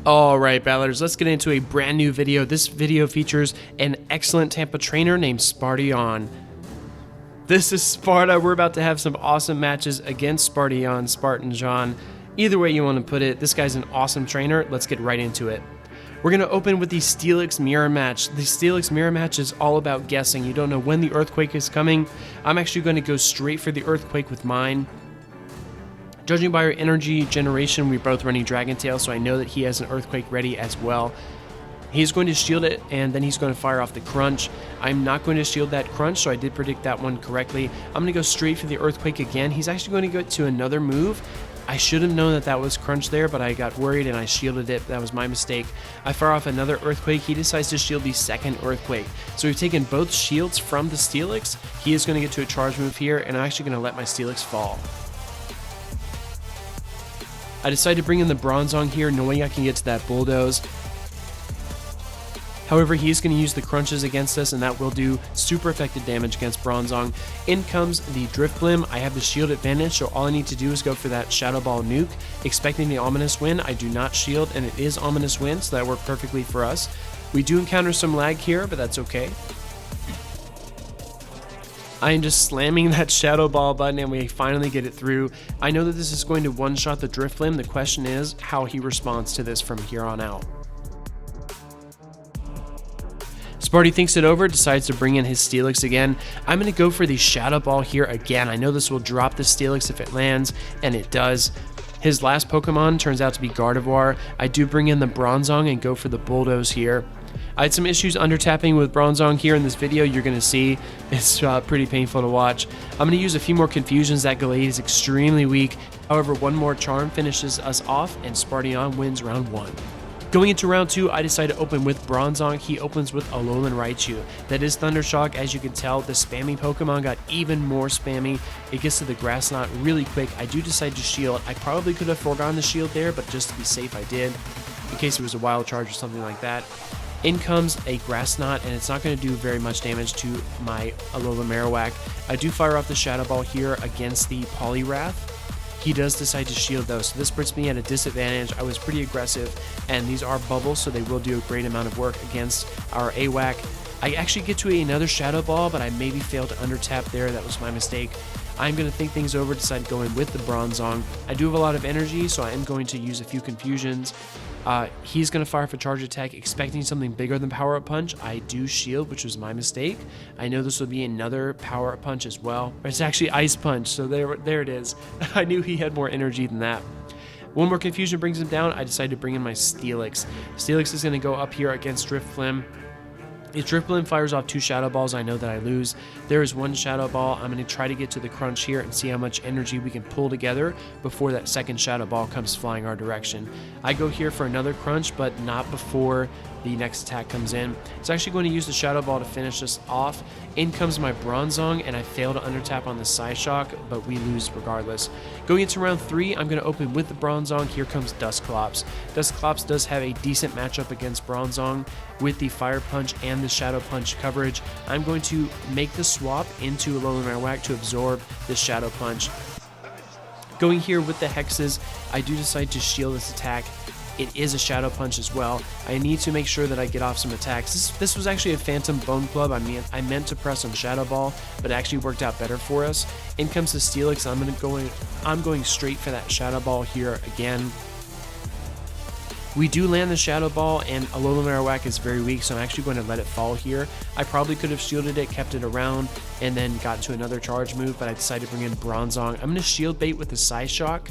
Alright battlers, let's get into a brand new video. This video features an excellent Tampa Trainer named SpartyOn. This is Sparta. We're about to have some awesome matches against SpartyOn, Spartan John. Either way you want to put it, this guy's an awesome trainer. Let's get right into it. We're going to open with the Steelix Mirror Match. The Steelix Mirror Match is all about guessing. You don't know when the Earthquake is coming. I'm actually going to go straight for the Earthquake with mine. Judging by our energy generation, we're both running Dragon Tail, so I know that he has an Earthquake ready as well. He's going to shield it, and then he's going to fire off the Crunch. I'm not going to shield that Crunch, so I did predict that one correctly. I'm going to go straight for the Earthquake again. He's actually going to go to another move. I should have known that that was Crunch there, but I got worried and I shielded it. That was my mistake. I fire off another Earthquake. He decides to shield the second Earthquake. So we've taken both shields from the Steelix. He is going to get to a charge move here, and I'm actually going to let my Steelix fall. I decided to bring in the Bronzong here, knowing I can get to that Bulldoze. However, he's going to use the Crunches against us, and that will do super effective damage against Bronzong. In comes the Drifblim. I have the shield advantage, so all I need to do is go for that Shadow Ball nuke. Expecting the Ominous Wind, I do not shield, and it is Ominous Wind, so that worked perfectly for us. We do encounter some lag here, but that's okay. I am just slamming that Shadow Ball button and we finally get it through. I know that this is going to one-shot the Drifblim. The question is how he responds to this from here on out. Sparty thinks it over, decides to bring in his Steelix again. I'm going to go for the Shadow Ball here again. I know this will drop the Steelix if it lands, and it does. His last Pokemon turns out to be Gardevoir. I do bring in the Bronzong and go for the Bulldoze here. I had some issues undertapping with Bronzong here in this video. You're going to see it's pretty painful to watch. I'm going to use a few more confusions. That Gallade is extremely weak. However, one more charm finishes us off, and SpartyOn wins round 1. Going into round 2, I decide to open with Bronzong. He opens with Alolan Raichu. That is Thundershock. As you can tell, the spammy Pokemon got even more spammy. It gets to the Grass Knot really quick. I do decide to shield. I probably could have foregone the shield there, but just to be safe, I did, in case it was a Wild Charge or something like that. In comes a Grass Knot, and it's not going to do very much damage to my Alola Marowak. I do fire off the Shadow Ball here against the Poliwrath. He does decide to shield though, so this puts me at a disadvantage. I was pretty aggressive, and these are bubbles, so they will do a great amount of work against our AWAC. I actually get to another Shadow Ball, but I maybe failed to undertap there. That was my mistake. I'm going to think things over, decide going with the Bronzong. I do have a lot of energy, so I am going to use a few confusions. He's going to fire for Charge Attack, expecting something bigger than Power Up Punch. I do shield, which was my mistake. I know this would be another Power Up Punch as well. It's actually Ice Punch, so there it is. I knew he had more energy than that. One more confusion brings him down. I decided to bring in my Steelix. Steelix is going to go up here against Drifblim. If Drifblim fires off 2 Shadow Balls, I know that I lose. There is 1 Shadow Ball. I'm going to try to get to the Crunch here and see how much energy we can pull together before that second Shadow Ball comes flying our direction. I go here for another Crunch, but not before the next attack comes in. It's actually going to use the Shadow Ball to finish us off. In comes my Bronzong, and I fail to undertap on the Psyshock, but we lose regardless. Going into round 3, I'm going to open with the Bronzong. Here comes Dusclops. Dusclops does have a decent matchup against Bronzong with the Fire Punch and the Shadow Punch coverage. I'm going to make the swap into Alolan Marowak to absorb the Shadow Punch. Going here with the Hexes, I do decide to shield this attack. It is a Shadow Punch as well. I need to make sure that I get off some attacks. This was actually a Phantom Bone Club. I meant to press on Shadow Ball, but it actually worked out better for us. In comes the Steelix. I'm going straight for that Shadow Ball here again. We do land the Shadow Ball, and Alolan Marowak is very weak, so I'm actually going to let it fall here. I probably could have shielded it, kept it around, and then got to another charge move, but I decided to bring in Bronzong. I'm going to shield bait with the Psyshock,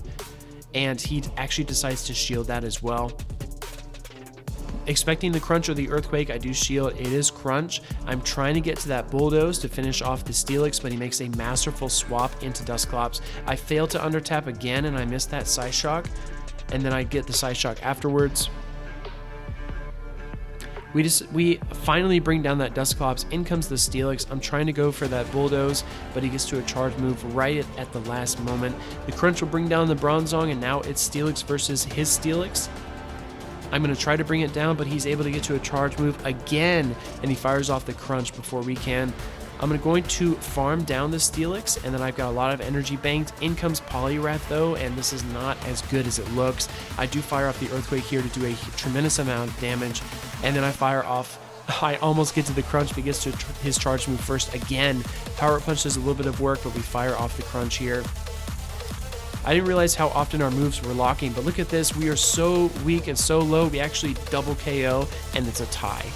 and he actually decides to shield that as well. Expecting the Crunch or the Earthquake, I do shield. It is Crunch. I'm trying to get to that Bulldoze to finish off the Steelix, but he makes a masterful swap into Dusclops. I fail to undertap again, and I miss that Psyshock, and then I get the Psyshock afterwards. We finally bring down that Dusclops. In comes the Steelix. I'm trying to go for that Bulldoze, but he gets to a charge move right at the last moment. The Crunch will bring down the Bronzong, and now it's Steelix versus his Steelix. I'm going to try to bring it down, but he's able to get to a charge move again, and he fires off the Crunch before we can. I'm going to farm down the Steelix, and then I've got a lot of energy banked. In comes Poliwrath though, and this is not as good as it looks. I do fire off the Earthquake here to do a tremendous amount of damage, and then I fire off. I almost get to the Crunch, but he gets to his charge move first again. Power Up Punch does a little bit of work, but we fire off the Crunch here. I didn't realize how often our moves were locking, but look at this. We are so weak and so low, we actually double KO, and it's a tie.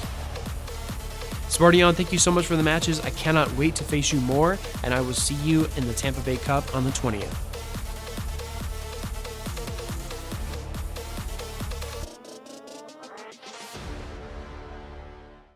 SpartyOn, thank you so much for the matches. I cannot wait to face you more, and I will see you in the Tampa Bay Cup on the 20th.